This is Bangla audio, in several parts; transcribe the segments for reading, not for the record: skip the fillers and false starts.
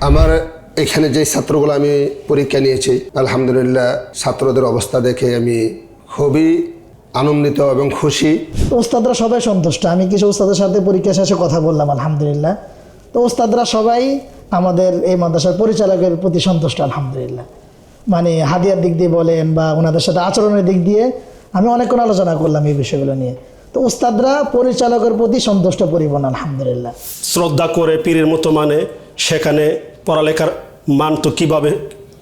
আমার এখানে যে ছাত্রগুলো আমি পরীক্ষা নিয়েছি আলহামদুলিল্লাহ ছাত্রদের অবস্থা দেখে আমি খুবই আনন্দিত এবং খুশি। তো ওস্তাদরা সবাই সন্তুষ্ট। আমি কিছু ওস্তাদের সাথে পরীক্ষা শেষে কথা বললাম আলহামদুলিল্লাহ। তো ওস্তাদরা সবাই আমাদের এই মাদ্রাসার পরিচালকের প্রতি সন্তুষ্ট আলহামদুলিল্লাহ। মানে হাদিয়ার দিক দিয়ে বলেন বা ওনাদের সাথে আচরণের দিক দিয়ে আমি অনেকক্ষণ আলোচনা করলাম এই বিষয়গুলো নিয়ে। তো ওস্তাদরা পরিচালকের প্রতি সন্তুষ্ট পরিপূর্ণ আলহামদুলিল্লাহ। শ্রদ্ধা করে পীরের মতো মানে সেখানে পড়ালেখার মান তো কীভাবে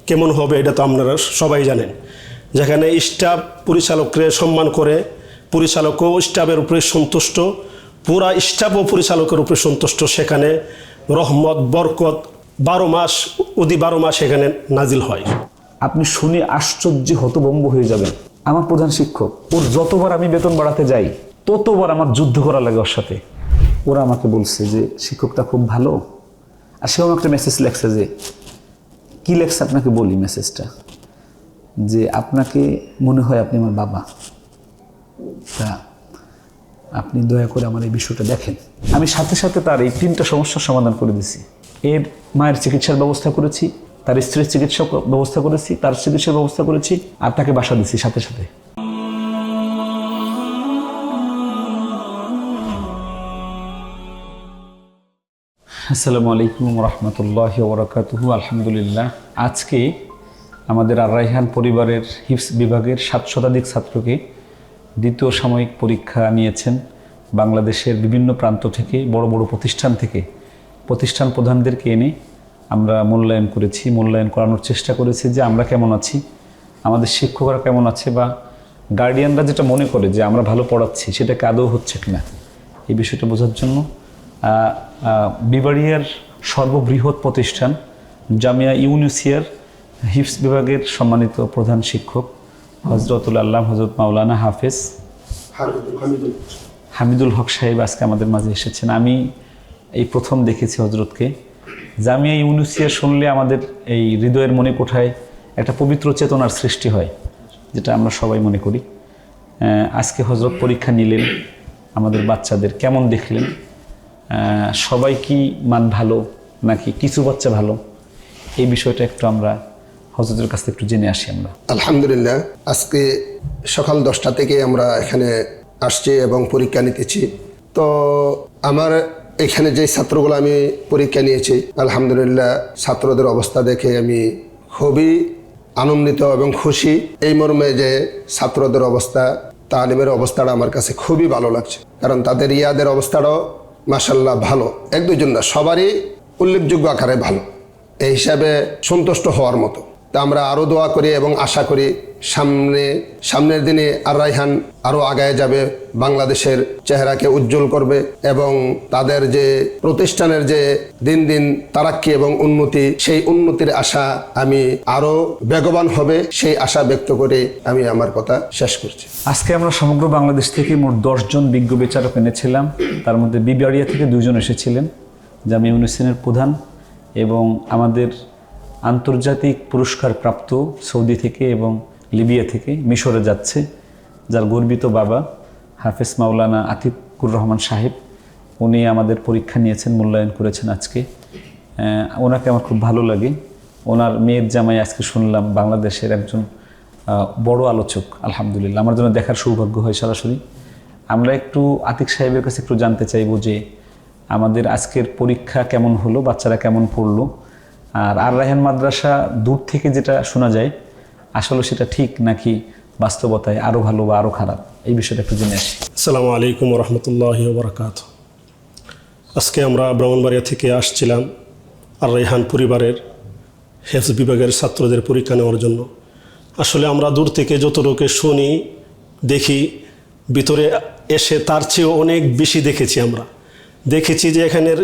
কেমন হবে এটা তো আপনারা সবাই জানেন। যেখানে স্টাফ পরিচালককে সম্মান করে, পরিচালকও স্টাফের উপরে সন্তুষ্ট, পুরা স্টাফও পরিচালকের উপরে সন্তুষ্ট, সেখানে রহমত বরকত 12 মাস 12 মাস এখানে নাজিল হয়। আপনি শুনে আশ্চর্য হতভম্ব হয়ে যাবেন। আমার প্রধান শিক্ষক, ওর যতবার আমি বেতন বাড়াতে যাই ততবার আমার যুদ্ধ করা লাগে ওর সাথে। ওরা আমাকে বলছে যে শিক্ষকটা খুব ভালো, আর সেও একটা মেসেজ লেখছে। যে কী লেখছে আপনাকে বলি মেসেজটা, যে আপনাকে মনে হয় আপনি আমার বাবা, তা আপনি দয়া করে আমার এই বিষয়টা দেখেন। আমি সাথে সাথে তার এই 3টা সমস্যার সমাধান করে দিছি। এর মায়ের চিকিৎসার ব্যবস্থা করেছি, তার স্ত্রীর চিকিৎসা ব্যবস্থা করেছি, তার চিকিৎসার ব্যবস্থা করেছি, আর তাকে বাসা দিছি সাথে সাথে। আসসালামু আলাইকুম রহমতুল্লাহি ওয়া বারাকাতুহু। আলহামদুলিল্লাহ, আজকে আমাদের আর রায়হান পরিবারের হিফজ বিভাগের 7 শতাধিক ছাত্রকে দ্বিতীয় সাময়িক পরীক্ষা নিয়েছেন বাংলাদেশের বিভিন্ন প্রান্ত থেকে, বড় বড় প্রতিষ্ঠান থেকে। প্রতিষ্ঠান প্রধানদেরকে এনে আমরা মূল্যায়ন করেছি, মূল্যায়ন করানোর চেষ্টা করেছি যে আমরা কেমন আছি, আমাদের শিক্ষকরা কেমন আছে, বা গার্ডিয়ানরা যেটা মনে করে যে আমরা ভালো পড়াচ্ছি সেটাকে আদৌ হচ্ছে কিনা, এই বিষয়টা বোঝার জন্য বিবাড়িয়ার সর্ববৃহৎ প্রতিষ্ঠান জামিয়া ইউনুসিয়ার হিফজ বিভাগের সম্মানিত প্রধান শিক্ষক হজরতুল আল্লাহ হজরত মাওলানা হাফেজ হামিদুল হক সাহেব আজকে আমাদের মাঝে এসেছেন। আমি এই প্রথম দেখেছি হজরতকে। জামিয়া ইউনুসিয়া শুনলে আমাদের এই হৃদয়ের মনে কোঠায় একটা পবিত্র চেতনার সৃষ্টি হয়, যেটা আমরা সবাই মনে করি। আজকে হজরত পরীক্ষা নিলেন, আমাদের বাচ্চাদের কেমন দেখলেন, সবাই কি মান ভালো নাকি কিছু বাচ্চা ভালো, এই বিষয়টা একটু আমরা হজরতের কাছ থেকে একটু জেনে আসি। আমরা আলহামদুলিল্লাহ আজকে সকাল 10টা থেকে আমরা এখানে আসছি এবং পরীক্ষা নিতেছি। তো আমার এখানে যে ছাত্রগুলো আমি পরীক্ষা নিয়েছি আলহামদুলিল্লাহ ছাত্রদের অবস্থা দেখে আমি খুবই আনন্দিত এবং খুশি। এই মর্মে যে ছাত্রদের অবস্থা, তালিমের অবস্থাটা আমার কাছে খুবই ভালো লাগছে, কারণ তাদের ইয়াদের অবস্থাটাও মাশাল্লাহ ভালো, 1-2 জন না, সবারই উল্লেখযোগ্য আকারে ভালো, এই হিসাবে সন্তুষ্ট হওয়ার মতো। তা আমরা আরও দোয়া করি এবং আশা করি সামনের দিনে আর রায়হান আরও আগায় যাবে, বাংলাদেশের চেহারাকে উজ্জ্বল করবে এবং তাদের যে প্রতিষ্ঠানের যে দিন দিন তারাক্কি এবং উন্নতি, সেই উন্নতির আশা আমি আরও বেগবান হবে, সেই আশা ব্যক্ত করে আমি আমার কথা শেষ করছি। আজকে আমরা সমগ্র বাংলাদেশ থেকে মোট 10 জন বিজ্ঞ বিচারক এনেছিলাম। তার মধ্যে বিবাড়িয়া থেকে 2 জন এসেছিলেন, জামিয়া ইউনুসিয়ার প্রধান, এবং আমাদের আন্তর্জাতিক পুরস্কার প্রাপ্ত সৌদি থেকে এবং লিবিয়া থেকে মিশরে যাচ্ছে, যার গর্বিত বাবা হাফেজ মাওলানা আতিকুর রহমান সাহেব, উনি আমাদের পরীক্ষা নিয়েছেন, মূল্যায়ন করেছেন আজকে। ওনাকে আমার খুব ভালো লাগে। ওনার মেয়ের জামাই আজকে শুনলাম বাংলাদেশের একজন বড় আলোচক, আলহামদুলিল্লাহ, আমার জন্য দেখার সৌভাগ্য হয় সরাসরি। আমরা একটু আতিক সাহেবের কাছে একটু জানতে চাইব যে আমাদের আজকের পরীক্ষা কেমন হলো, বাচ্চারা কেমন পড়লো, আর আর রায়হান মাদ্রাসা দূর থেকে যেটা শোনা যায় আসলে সেটা ঠিক নাকি বাস্তবতায় আরও ভালো বা আরও খারাপ, এই বিষয়টা একটু জেনে আসি। আসসালামু আলাইকুম রহমতুল্লাহি ওয়া বারাকাতুহু। আজকে আমরা ব্রাহ্মণবাড়িয়া থেকে আসছিলাম আর রায়হান পরিবারের হিফজ বিভাগের ছাত্রদের পরীক্ষা নেওয়ার জন্য। আসলে আমরা দূর থেকে যতটুকু শুনি দেখি, ভিতরে এসে তার চেয়েও অনেক বেশি দেখেছি। আমরা দেখেছি যে এখানের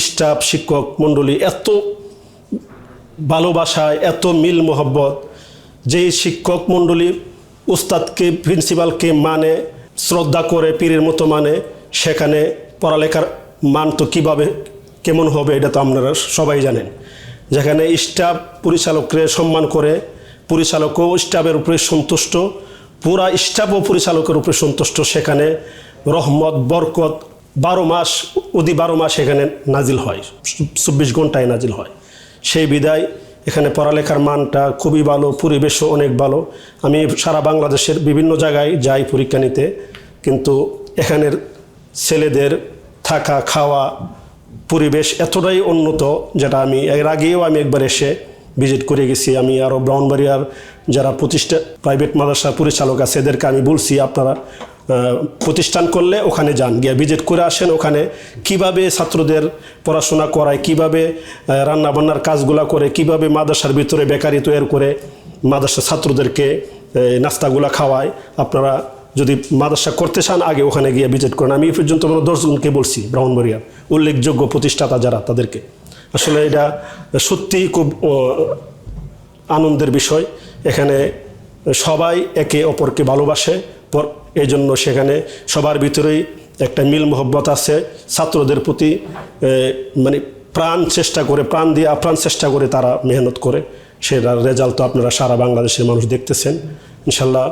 স্টাফ শিক্ষক মণ্ডলী এত ভালোবাসায়, এত মিল মোহব্বত, যেই শিক্ষক মণ্ডলী উস্তাদকে প্রিন্সিপালকে মানে শ্রদ্ধা করে পীরের মতো মানে সেখানে পড়ালেখার মান তো কীভাবে কেমন হবে এটা তো আপনারা সবাই জানেন। যেখানে স্টাফ পরিচালককে সম্মান করে, পরিচালকও স্টাফের উপরে সন্তুষ্ট, পুরা স্টাফও পরিচালকের উপরে সন্তুষ্ট, সেখানে রহমত বরকত 12 মাস 12 মাস এখানে নাজিল হয়, 24 ঘন্টায় নাজিল হয়। সেই বিদায় এখানে পড়ালেখার মানটা খুবই ভালো, পরিবেশও অনেক ভালো। আমি সারা বাংলাদেশের বিভিন্ন জায়গায় যাই পরীক্ষা নিতে, কিন্তু এখানের ছেলেদের থাকা খাওয়া পরিবেশ এতটাই উন্নত, যেটা আমি এর আগেও আমি একবার এসে ভিজিট করে গেছি। আমি আরও ব্রাহ্মণবাড়িয়ার যারা প্রাইভেট মাদ্রাসার পরিচালক আছে এদেরকে আমি বলছি আপনারা প্রতিষ্ঠান করলে ওখানে যান, গিয়ে ভিজিট করে আসেন, ওখানে কিভাবে ছাত্রদের পড়াশোনা করায়, কিভাবে রান্নাবান্নার কাজগুলা করে, কিভাবে মাদ্রাসার ভিতরে বেকারি তৈরি করে মাদ্রাসার ছাত্রদেরকে নাস্তাগুলা খাওয়ায়। আপনারা যদি মাদ্রাসা করতে চান আগে ওখানে গিয়ে ভিজিট করেন। আমি এই পর্যন্ত 10 জনকে বলছি ব্রাহ্মণবাড়িয়ার উল্লেখযোগ্য প্রতিষ্ঠাতা যারা, তাদেরকে। আসলে এটা সত্যিই খুব আনন্দের বিষয়। এখানে সবাই একে অপরকে ভালোবাসে, এই জন্য সেখানে সবার ভিতরেই একটা মিল মোহব্বত আছে। ছাত্রদের প্রতি মানে প্রাণ দিয়ে আপ্রাণ চেষ্টা করে তারা মেহনত করে, সেটার রেজাল্ট তো আপনারা সারা বাংলাদেশের মানুষ দেখতেছেন। ইনশাল্লাহ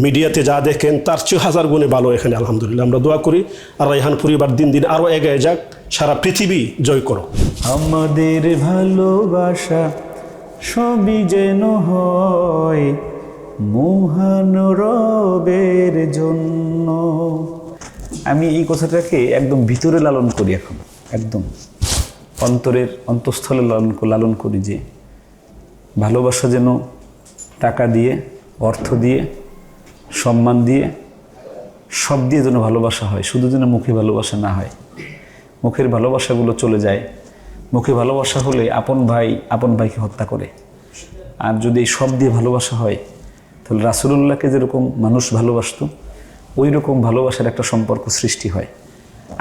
মিডিয়াতে যা দেখেন তার চেয়ে 1000 গুণে ভালো এখানে, আলহামদুলিল্লাহ। আমরা দোয়া করি আর রায়হান পরিবার দিন দিন আরও এগিয়ে যাক, সারা পৃথিবী জয় করো। আমাদের ভালোবাসা সবই যেন হয় মহান রবের জন্য। আমি এই কথাটাকে একদম ভিতরে লালন করি, এখন একদম অন্তরের অন্তঃস্থলে লালন করি যে ভালোবাসা যেন টাকা দিয়ে, অর্থ দিয়ে, সম্মান দিয়ে, সব দিয়ে যেন ভালোবাসা হয়, শুধু যেন মুখে ভালোবাসা না হয়। মুখের ভালোবাসাগুলো চলে যায়। মুখে ভালোবাসা হলে আপন ভাইকে হত্যা করে। আর যদি সব দিয়ে ভালোবাসা হয় তাহলে রাসূলুল্লাহকে যেরকম মানুষ ভালোবাসতো ওই রকম ভালোবাসার একটা সম্পর্ক সৃষ্টি হয়।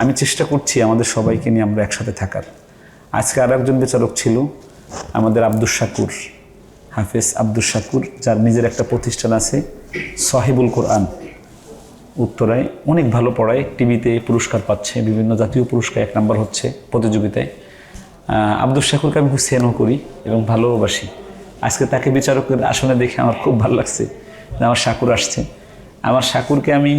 আমি চেষ্টা করছি আমাদের সবাইকে নিয়ে আমরা একসাথে থাকার। আজকে আর একজন বিচারক ছিল আমাদের আব্দুস শাকুর, হাফেজ আব্দুস শাকুর, যার নিজের একটা প্রতিষ্ঠান আছে সাহিবুল কোরআন, উত্তরায় অনেক ভালো পড়ায়, টিভিতে পুরস্কার পাচ্ছে, বিভিন্ন জাতীয় পুরস্কার 1 নম্বর হচ্ছে প্রতিযোগিতায়। আব্দুস শাকুরকে আমি খুব স্নেহ করি এবং ভালোবাসি। আজকে তাকে বিচারকের আসনে দেখে আমার খুব ভালো লাগছে যে আমার শাকুর আসছে। আমার শাকুরকে আমি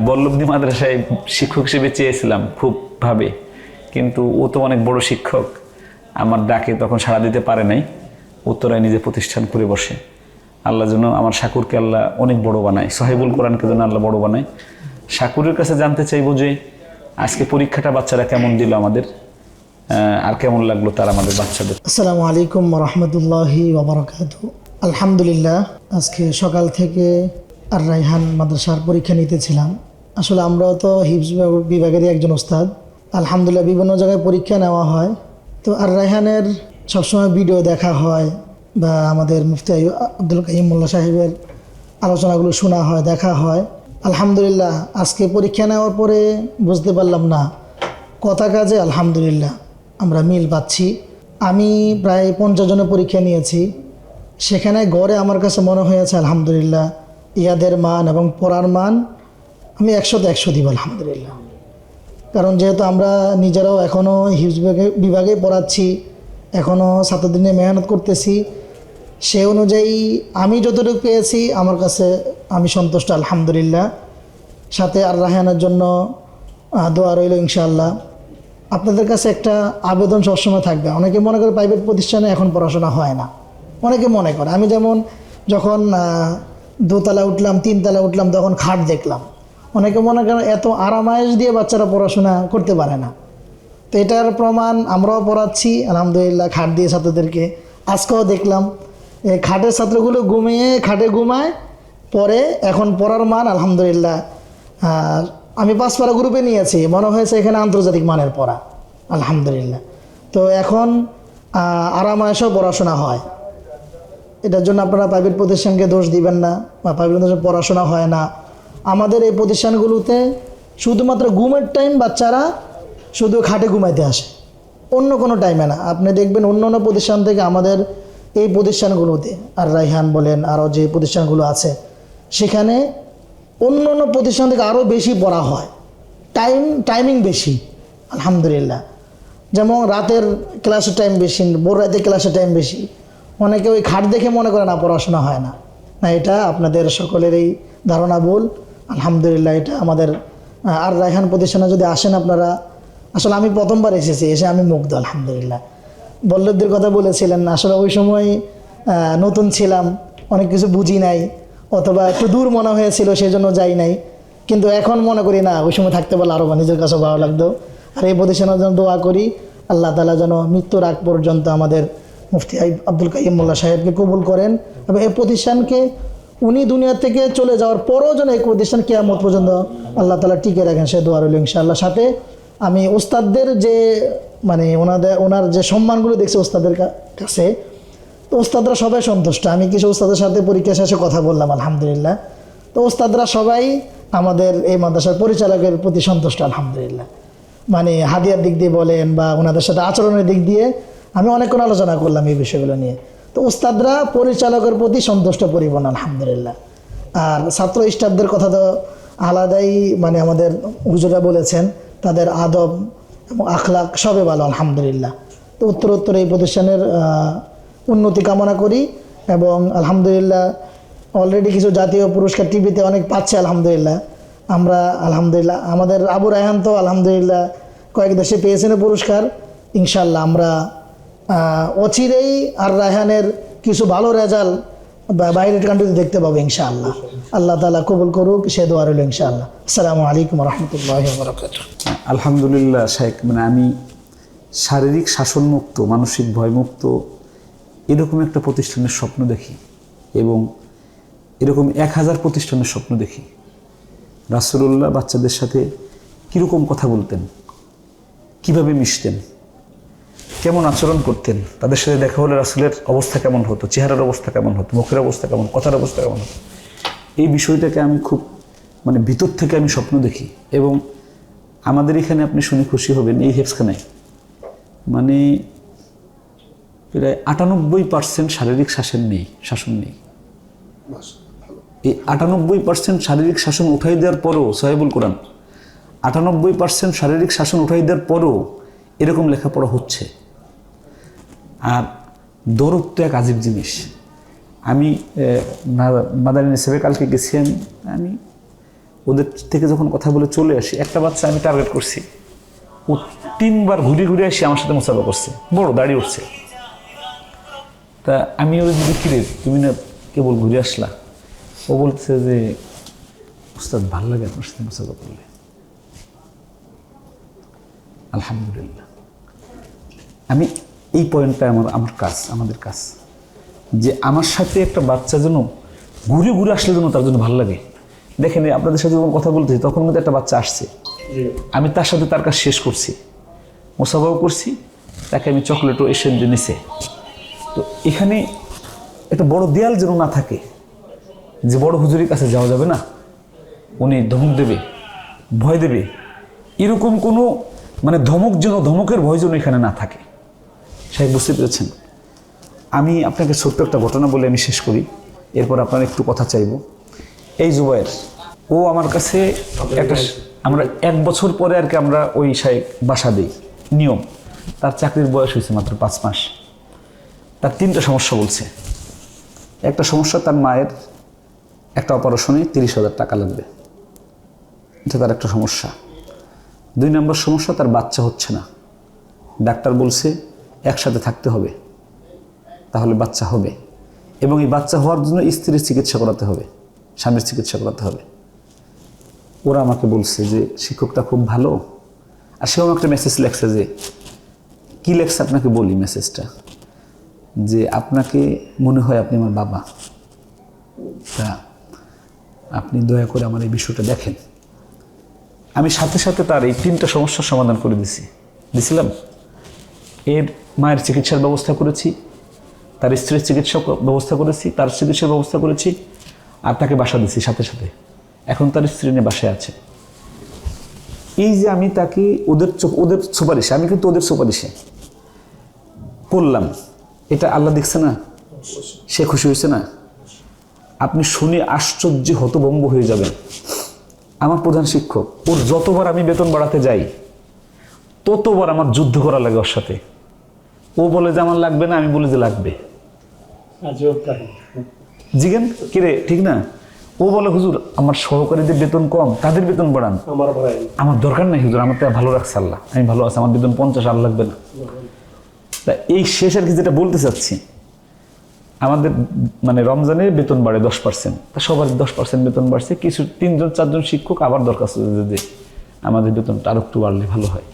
বল্লভদী মাদ্রাসায় শিক্ষক হিসেবে চেয়েছিলাম খুব ভাবে, কিন্তু ও তো অনেক বড় শিক্ষক, আমার ডাকে তখন সাড়া দিতে পারে নাই। উত্তরায় নিজে প্রতিষ্ঠান করে বসে। আল্লাহ যেন আমার শাকুরকে আল্লাহ অনেক বড় বানায়, সাহিবুল কোরআনকে যেন আল্লাহ বড় বানায়। শাকুরের কাছে জানতে চাইবো যে আজকে পরীক্ষাটা বাচ্চারা কেমন দিল আমাদের, আর কেমন লাগলো তার আমাদের বাচ্চাদের। আসসালামু আলাইকুম রহমতুল্লাহি ওবরাকাতুহু। আলহামদুলিল্লাহ, আজকে সকাল থেকে আর রায়হান মাদ্রাসার পরীক্ষা নিতেছিলাম। আসলে আমরাও তো হিফজ বিভাগেরই একজন ওস্তাদ। আলহামদুলিল্লাহ বিভিন্ন জায়গায় পরীক্ষা নেওয়া হয়, তো আর রায়হানের সবসময় ভিডিও দেখা হয় বা আমাদের মুফতি আব্দুল কাইয়ুম মোল্লা সাহেবের আলোচনাগুলো শোনা হয়, দেখা হয়। আলহামদুলিল্লাহ আজকে পরীক্ষা নেওয়ার পরে বুঝতে পারলাম না কথা কাজে আলহামদুলিল্লাহ আমরা মিল পাচ্ছি। আমি প্রায় 50 জনের পরীক্ষা নিয়েছি, সেখানে গড়ে আমার কাছে মনে হয়েছে আলহামদুলিল্লাহ ইয়াদের মান এবং পড়ার মান আমি 100-তে 100 দিব আলহামদুলিল্লাহ। কারণ যেহেতু আমরা নিজেরাও এখনও হিফজ বিভাগে পড়াচ্ছি, এখনও ছাত্রদের নিয়ে মেহনত করতেছি, সে অনুযায়ী আমি যতটুকু পেয়েছি আমার কাছে আমি সন্তুষ্ট আলহামদুলিল্লাহ। সাথে আর রায়হানের জন্য দোয়া রইল ইনশাআল্লাহ। আপনাদের কাছে একটা আবেদন সবসময় থাকবে। অনেকে মনে করে প্রাইভেট প্রতিষ্ঠানে এখন পড়াশোনা হয় না, অনেকে মনে করে। আমি যেমন যখন 2 তলা উঠলাম, 3 তলা উঠলাম, তখন খাট দেখলাম। অনেকে মনে করেন এত আরামায়েশ দিয়ে বাচ্চারা পড়াশোনা করতে পারে না। তো এটার প্রমাণ আমরাও পড়াচ্ছি আলহামদুলিল্লাহ খাট দিয়ে ছাত্রদেরকে। আজকেও দেখলাম এই খাটের ছাত্রগুলো খাটে ঘুমায় পরে, এখন পড়ার মান আলহামদুলিল্লাহ। আমি 5 পারা গ্রুপে নিয়েছি, মনে হয়েছে এখানে আন্তর্জাতিক মানের পড়া আলহামদুলিল্লাহ। তো এখন আরামায়েশেও পড়াশোনা হয়। এটার জন্য আপনারা প্রাইভেট প্রতিষ্ঠানকে দোষ দিবেন না, বা প্রাইভেট প্রতিষ্ঠানে পড়াশোনা হয় না। আমাদের এই প্রতিষ্ঠানগুলোতে শুধুমাত্র ঘুমের টাইম বাচ্চারা শুধু খাটে ঘুমাইতে আসে, অন্য কোনো টাইমে না। আপনি দেখবেন অন্য অন্য প্রতিষ্ঠান থেকে আমাদের এই প্রতিষ্ঠানগুলোতে, আর রায়হান বলেন আরও যে প্রতিষ্ঠানগুলো আছে, সেখানে অন্য অন্য প্রতিষ্ঠান থেকে আরও বেশি পড়া হয়, টাইমিং বেশি আলহামদুলিল্লাহ। যেমন রাতের ক্লাসের টাইম বেশি, ভোর রাতে ক্লাসের টাইম বেশি। অনেকে ওই খাট দেখে মনে করে না পড়াশোনা হয় না, না, এটা আপনাদের সকলেরই ধারণা ভুল। আলহামদুলিল্লাহ এটা আমাদের আর রায়হান প্রতিষ্ঠানে যদি আসেন আপনারা, আসলে আমি প্রথমবার এসেছি, এসে আমি মুগ্ধ আলহামদুলিল্লাহ। বল্লভদের কথা বলেছিলেন, আসলে ওই সময় নতুন ছিলাম, অনেক কিছু বুঝি নাই, অথবা একটু দূর মনে হয়েছিল সেই জন্য যাই নাই। কিন্তু এখন মনে করি না, ওই সময় থাকতে পারলে আরও নিজের কাছে ভালো লাগতো। আর এই প্রতিষ্ঠানের জন্য দোয়া করি, আল্লাহ তাআলা যেন মৃত্যুর আগ পর্যন্ত আমাদের মুফতি আব্দুল কাইয়ুম মোল্লা সাহেবকে কবুল করেন, এবং এই প্রতিষ্ঠানকে উনি দুনিয়া থেকে চলে যাওয়ার পরও যেন এই প্রতিষ্ঠান কিয়ামত পর্যন্ত আল্লাহ তাআলা টিকে রাখেন, সে দোয়া রইল ইনশাআল্লাহ। সাথে আমি ওস্তাদদের যে মানে ওনার যে সম্মানগুলো দেখছি ওস্তাদের কাছে, তো ওস্তাদরা সবাই সন্তুষ্ট। আমি কিছু ওস্তাদের সাথে পরীক্ষা শেষে কথা বললাম, আলহামদুলিল্লাহ। তো ওস্তাদরা সবাই আমাদের এই মাদ্রাসার পরিচালকের প্রতি সন্তুষ্ট, আলহামদুলিল্লাহ। মানে হাদিয়ার দিক দিয়ে বলেন বা ওনাদের সাথে আচরণের দিক দিয়ে আমি অনেকক্ষণ আলোচনা করলাম এই বিষয়গুলো নিয়ে। তো ওস্তাদরা পরিচালকের প্রতি সন্তুষ্ট পরিপূর্ণ, আলহামদুলিল্লাহ। আর ছাত্র স্টাফদের কথা তো আলাদাই, মানে আমাদের হুজুরা বলেছেন, তাদের আদব এবং আখলাক সবে ভালো, আলহামদুলিল্লাহ। তো উত্তরোত্তর এই প্রতিষ্ঠানের উন্নতি কামনা করি, এবং আলহামদুলিল্লাহ অলরেডি কিছু জাতীয় পুরস্কার টিভিতে অনেক পাচ্ছে, আলহামদুলিল্লাহ। আমরা আলহামদুলিল্লাহ, আমাদের আবু রায়হান তো আলহামদুলিল্লাহ কয়েক দেশে পেয়েছেন পুরস্কার। ইনশাল্লাহ আমরা অচিরেই আর রায়হানের কিছু ভালো রেজাল্ট বাইরের কান্ট্রিতে দেখতে পাবো ইনশাআল্লাহ। আল্লাহ তাআলা কবুল করুক, সে দোয়া রইল ইনশাআল্লাহ। আসসালামু আলাইকুম রহমতুল্লাহি ওয়া বারাকাতুহু। আলহামদুলিল্লাহ শেখ, মানে আমি শারীরিক শাসনমুক্ত, মানসিক ভয়মুক্ত এরকম একটা প্রতিষ্ঠানের স্বপ্ন দেখি, এবং এরকম 1000 প্রতিষ্ঠানের স্বপ্ন দেখি। রাসূলুল্লাহ বাচ্চাদের সাথে কীরকম কথা বলতেন, কিভাবে মিশতেন, কেমন আচরণ করতেন, তাদের সাথে দেখা হলে রাসূলের অবস্থা কেমন হতো, চেহারার অবস্থা কেমন হতো, মুখের অবস্থা কেমন, কথার অবস্থা কেমন হতো, এই বিষয়টাকে আমি খুব মানে ভিতর থেকে আমি স্বপ্ন দেখি। এবং আমাদের এখানে আপনি শুনে খুশি হবেন, এই হেফজখানায় মানে প্রায় 98% শারীরিক শাসন নেই। এই 98% শারীরিক শাসন উঠাই দেওয়ার পরও, সাহেবুল কোরআন, 98% শারীরিক শাসন উঠাই দেওয়ার পরও এরকম লেখাপড়া হচ্ছে। আর দরদ তো এক আজীব জিনিস। আমি মাদানী নেসেবে কালকে গেছি, আমি ওদের থেকে যখন কথা বলে চলে আসি, একটা বাচ্চা আমি টার্গেট করছি, ও 3 বার ঘুরে ঘুরে আসি আমার সাথে মোসাফা করছে, বড় দাড়ি উঠছে। তা আমি ওর যদি কিরে তুমি না কেবল ঘুরে আসলা, ও বলছে যে উস্তাদ ভালো লাগে আপনার সাথে মোসাফা করলে। আলহামদুলিল্লাহ, আমি এই পয়েন্টটা আমাদের কাজ যে আমার সাথে একটা বাচ্চা যেন ঘুরে ঘুরে আসলে যেন তার জন্য ভালো লাগে। দেখেন আপনাদের সাথে যখন কথা বলতেছি তখন মধ্যে একটা বাচ্চা আসছে, আমি তার সাথে তার কাজ শেষ করছি, মোসাফাও করছি, তাকে আমি চকলেটও এসে নিছে। তো এখানে একটা বড় দেয়াল যেন না থাকে যে বড় হুজুরের কাছে যাওয়া যাবে না, উনি ধমক দেবে, ভয় দেবে, এরকম কোনো মানে ধমকের ভয় যেন এখানে না থাকে। সাহেব বুঝতে পেরেছেন? আমি আপনাকে ছোট্ট একটা ঘটনা বলে আমি শেষ করি, এরপর আপনার একটু কথা চাইব। এই জুবায়ের, ও আমার কাছে আমরা 1 বছর পরে আর কি আমরা ওই সাহেব বাসা দিই, নিয়ম। তার চাকরির বয়স হয়েছে মাত্র 5 মাস। তার 3টা সমস্যা বলছে। একটা সমস্যা, তার মায়ের একটা অপারেশনে 30,000 টাকা লাগবে, এটা তার একটা সমস্যা। 2 নম্বর সমস্যা, তার বাচ্চা হচ্ছে না, ডাক্তার বলছে একসাথে থাকতে হবে, তাহলে বাচ্চা হবে, এবং এই বাচ্চা হওয়ার জন্য স্ত্রীর চিকিৎসা করাতে হবে, স্বামীর চিকিৎসা করাতে হবে। ওরা আমাকে বলছে যে শিক্ষকটা খুব ভালো, আর সেও একটা মেসেজ লেখছে, যে কী লেখছে আপনাকে বলি মেসেজটা, যে আপনাকে মনে হয় আপনি আমার বাবা, তা আপনি দয়া করে আমার এই বিষয়টা দেখেন। আমি সাথে সাথে তার এই 3টা সমস্যার সমাধান করে দিছিলাম। এর মায়ের চিকিৎসার ব্যবস্থা করেছি, তার স্ত্রীর চিকিৎসা ব্যবস্থা করেছি, তার চিকিৎসার ব্যবস্থা করেছি, আর তাকে বাসা দিছি সাথে সাথে। এখন তার স্ত্রী নিয়ে বাসায় আছে। এই যে আমি তাকে ওদের সুপারিশে, আমি কিন্তু ওদের সুপারিশে করলাম, এটা আল্লাহ দেখছে না, সে খুশি হয়েছে না? আপনি শুনে আশ্চর্য হতভম্ব হয়ে যাবেন। আমার প্রধান শিক্ষক, ওর যতবার আমি বেতন বাড়াতে যাই ততবার আমার যুদ্ধ করা লাগে ওর সাথে। ও বলে যে আমার লাগবে না, আমি বলি যে লাগবে। জিগেন কিরে, ঠিক না? ও বলে হুজুর আমার সহকারীদের বেতন কম, তাদের বেতন বাড়ান। আমার দরকার নাই হুজুর, আমার তো ভালো রাখছে আল্লাহ, আমি ভালো আছি, আমার বেতন 50 আর লাগবে না। তা এই শেষ আর কি যেটা বলতে চাচ্ছি, আমাদের মানে রমজানে বেতন বাড়ে 10%, তা সবার 10% বেতন বাড়ছে, কিছু 3-4জন শিক্ষক আবার দরখাস্ত যে আমাদের বেতনটা আরো একটু বাড়লে ভালো হয়।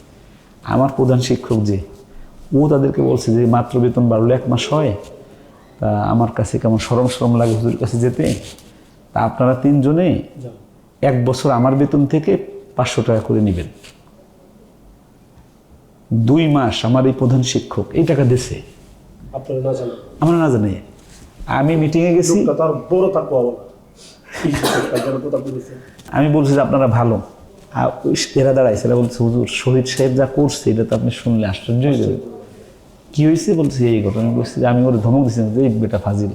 আমার প্রধান শিক্ষক যে ও তাদেরকে বলছে যে মাত্র বেতন বাড়লো 1 মাস হয়, তা আমার কাছে কেমন শরম লাগে হুজুরের কাছে যেতে, তা আপনারা 3 জনে 1 বছর আমার বেতন থেকে 500 টাকা করে নেবেন। 2 মাস আমার এই প্রধান শিক্ষক এই টাকা দিছে, আপনারা না জানেন আমরা না জানি। আমি মিটিংয়ে গেছি, তার বড় থাকবো আমি বলছি যে আপনারা ভালো, আর ওই এরা দাঁড়াইছে, এরা বলছে হুজুর শহীদ সাহেব যা করছে এটা তো আপনি শুনলে আশ্চর্য হয়ে যাবেন। কি হয়েছে বলছে এই ঘটনা। বলছি যে আমি ওর ধমক দিচ্ছি যে এই বেটা ফাজিল,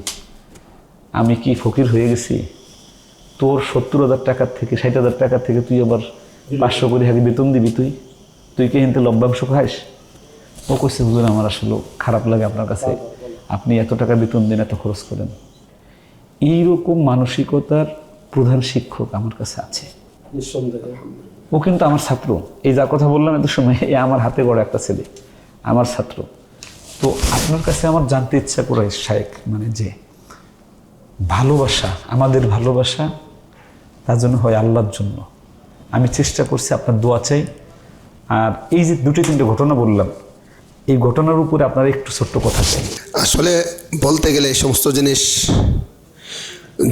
আমি কি ফকির হয়ে গেছি? তোর 70,000 টাকার থেকে 60,000 টাকার থেকে তুই আবার 500 করে হারি বেতন দিবি, তুই কি হিনতে লভ্যাংশ খাস? ও কইছে হুজুর আমার আসলে খারাপ লাগে আপনার কাছে, আপনি এত টাকা বেতন দেন, এত খরচ করেন। এইরকম মানসিকতার প্রধান শিক্ষক আমার কাছে আছে। নিঃসন্দেহে ও কিন্তু আমার ছাত্র, এই যার কথা বললাম এত সময়, এ আমার হাতে গড়া একটা ছেলে, আমার ছাত্র। তো আপনার কাছে আমার জানতে ইচ্ছা করে শায়েখ, মানে যে ভালোবাসা, আমাদের ভালোবাসা তার জন্য হয় আল্লাহর জন্য। আমি চেষ্টা করছি, আপনার দোয়া চাই। আর এই যে 2-3টে ঘটনা বললাম, এই ঘটনার উপরে আপনার একটু ছোট্ট কথা চাই। আসলে বলতে গেলে এই সমস্ত জিনিস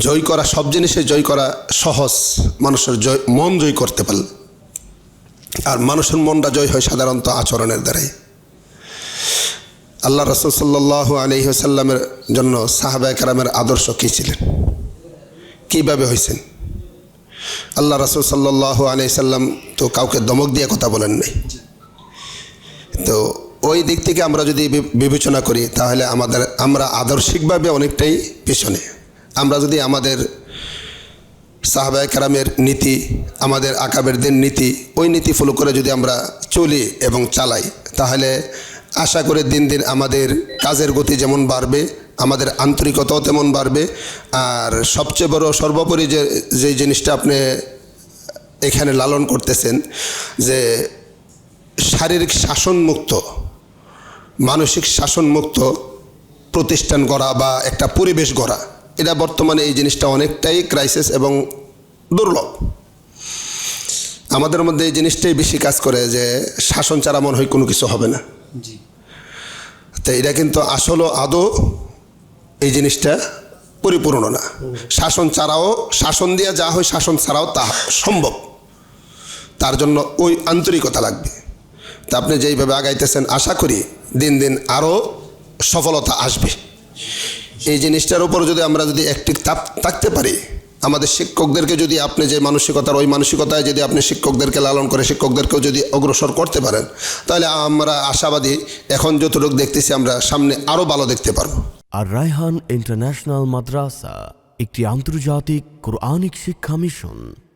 জয় করা, সব জিনিসে জয় করা সহজ, মানুষের মন জয় করতে পারলে। আর মানুষের মনটা জয় হয় সাধারণত আচরণের দ্বারাই। আল্লাহ রাসূল সাল্লাল্লাহু আলাইহি ওয়াসাল্লামের জন্য সাহাবায়ে কেরামের আদর্শ কী ছিলেন, কীভাবে হয়েছেন? আল্লাহ রাসূল সাল্লাল্লাহু আলাইহি সাল্লাম তো কাউকে ধমক দিয়ে কথা বলেন নাই। তো ওই দিক থেকে আমরা যদি বিবেচনা করি তাহলে আমরা আদর্শিকভাবে অনেকটাই পিছনে। আমরা যদি আমাদের সাহাবায়ে কেরামের নীতি, আমাদের আকাবেরদের নীতি, ওই নীতি ফলো করে যদি আমরা চলি এবং চালাই, তাহলে আশা করে দিন দিন আমাদের কাজের গতি যেমন বাড়বে, আমাদের আন্তরিকতাও তেমন বাড়বে। আর সবচেয়ে বড় সর্বোপরি যে জিনিসটা আপনি এখানে লালন করতেছেন, যে শারীরিক শাসনমুক্ত, মানসিক শাসনমুক্ত প্রতিষ্ঠান গড়া বা একটা পরিবেশ গড়া, এটা বর্তমানে এই জিনিসটা অনেকটাই ক্রাইসিস এবং দুর্লভ। আমাদের মধ্যে এই জিনিসটাই বেশি কাজ করে যে শাসন ছাড়া মনে হয় কোনো কিছু হবে না। তো এটা কিন্তু আসলে আদৌ এই জিনিসটা পরিপূর্ণ না। শাসন ছাড়াও, শাসন দিয়ে যা হয় শাসন ছাড়াও তা সম্ভব। তার জন্য ওই আন্তরিকতা লাগবে। তা আপনি যেইভাবে আগাইতেছেন, আশা করি দিন দিন আরও সফলতা আসবে। এই জিনিসটার উপর যদি আমরা অ্যাক্টিভ থাকতে পারি, আমাদের শিক্ষকদেরকে যদি আপনি যে মানসিকতার, ওই মানসিকতায় যদি আপনি শিক্ষকদেরকে লালন করে শিক্ষকদেরকেও যদি অগ্রসর করতে পারেন, তাহলে আমরা আশাবাদী, এখন যতটুকু দেখতেছি আমরা সামনে আরও ভালো দেখতে পারবো। আর রায়হান ইন্টারন্যাশনাল মাদ্রাসা একটি আন্তর্জাতিক কোরআনিক শিক্ষা মিশন।